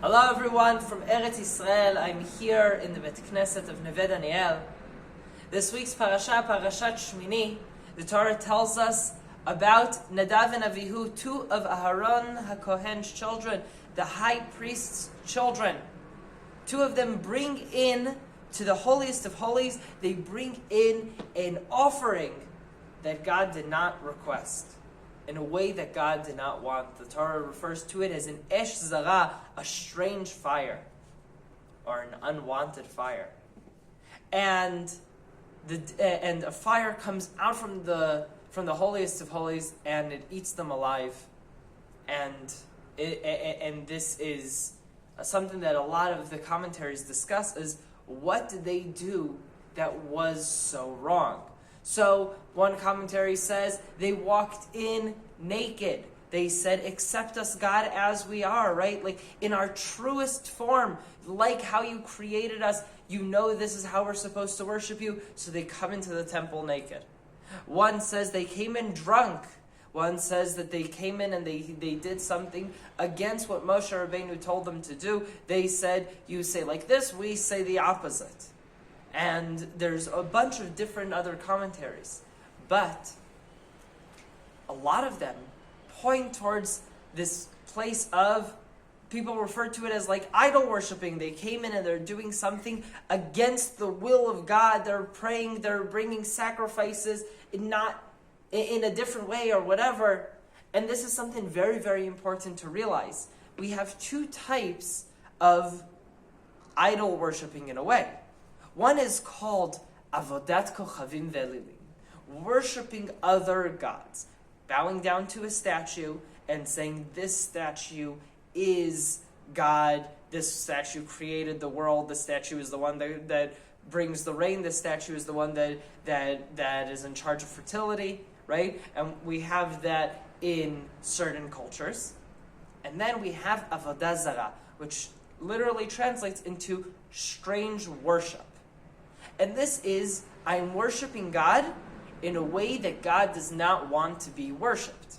Hello everyone from Eretz Israel. I'm here in the Bet Knesset of Neve Daniel. This week's Parashat Shemini, the Torah tells us about Nadav and Avihu, two of Aharon HaKohen's children, the high priest's children. Two of them bring in to the holiest of holies, they bring in an offering that God did not request, in a way that God did not want. The Torah refers to it as an esh zara, a strange fire, or an unwanted fire. And a fire comes out from the holiest of holies, and it eats them alive. And this is something that a lot of the commentaries discuss: is what did they do that was so wrong? So one commentary says they walked in naked. They said, accept us, God, as we are, right? Like in our truest form, like how you created us. You know this is how we're supposed to worship you. So they come into the temple naked. One says they came in drunk. One says that they came in and they did something against what Moshe Rabbeinu told them to do. They said, you say like this, we say the opposite. And there's a bunch of different other commentaries. But a lot of them point towards this place of, people refer to it as like idol worshiping. They came in and they're doing something against the will of God. They're praying, they're bringing sacrifices, not in a different way or whatever. And this is something very, very important to realize. We have two types of idol worshiping in a way. One is called avodat kochavim ve'elilim, worshiping other gods, bowing down to a statue and saying, this statue is God, this statue created the world, this statue is the one that brings the rain, this statue is the one that is in charge of fertility, right? And we have that in certain cultures. And then we have avodah zarah, which literally translates into strange worship. And this is, I'm worshiping God in a way that God does not want to be worshipped.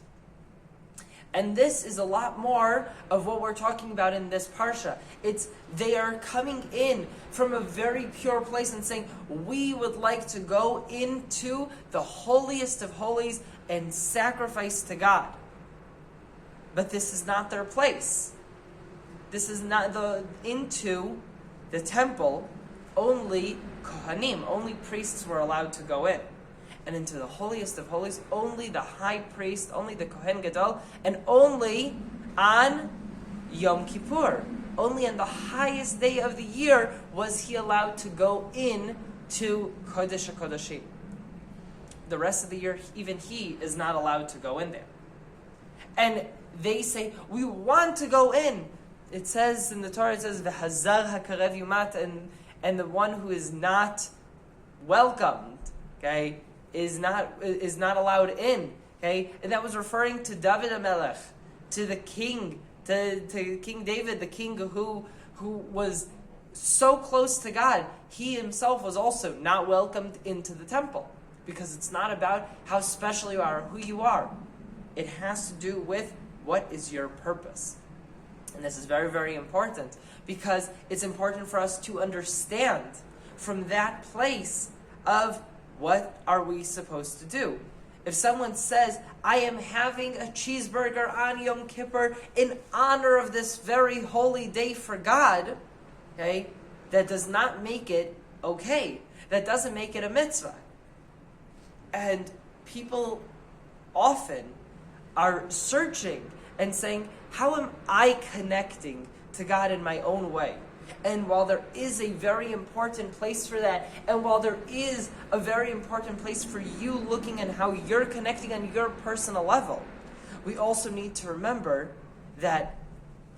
And this is a lot more of what we're talking about in this parsha. It's, they are coming in from a very pure place and saying, we would like to go into the holiest of holies and sacrifice to God. But this is not their place. This is not into the temple. Only Kohanim, only priests were allowed to go in. And into the holiest of holies, only the high priest, only the Kohen Gadol, and only on Yom Kippur, only on the highest day of the year was he allowed to go in to Kodesh HaKodashim. The rest of the year, even he is not allowed to go in there. And they say, we want to go in. It says in the Torah, it says, V'hazar hakarev yumat, and the one who is not welcomed, okay, is not allowed in, okay, and that was referring to David HaMelech, to the king, to King David, the king who was so close to God. He himself was also not welcomed into the temple, because it's not about how special you are or who you are. It has to do with what is your purpose. And this is very, very important, because it's important for us to understand from that place of what are we supposed to do. If someone says, I am having a cheeseburger on Yom Kippur in honor of this very holy day for God, okay, that does not make it okay. That doesn't make it a mitzvah. And people often are searching and saying, how am I connecting to God in my own way? And while there is a very important place for that, and while there is a very important place for you looking at how you're connecting on your personal level, we also need to remember that,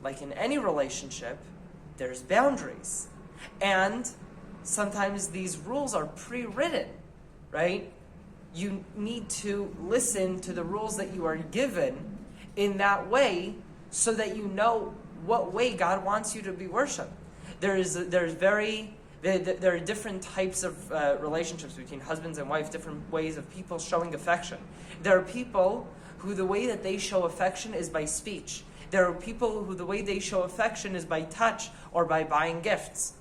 like in any relationship, there's boundaries. And sometimes these rules are pre-written, right? You need to listen to the rules that you are given in that way, so that you know what way God wants you to be worshipped. There are different types of relationships between husbands and wives, different ways of people showing affection. There are people who the way that they show affection is by speech. There are people who the way they show affection is by touch or by buying gifts.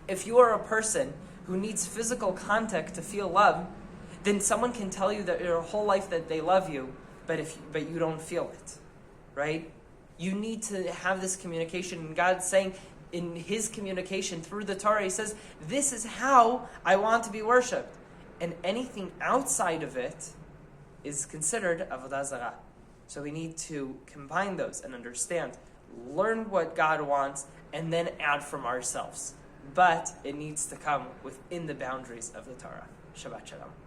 If you are a person who needs physical contact to feel love, then someone can tell you that your whole life that they love you, but you don't feel it, right? You need to have this communication. And God's saying in His communication through the Torah, He says, this is how I want to be worshipped. And anything outside of it is considered avodah zarah. So we need to combine those and understand, learn what God wants, and then add from ourselves. But it needs to come within the boundaries of the Torah. Shabbat Shalom.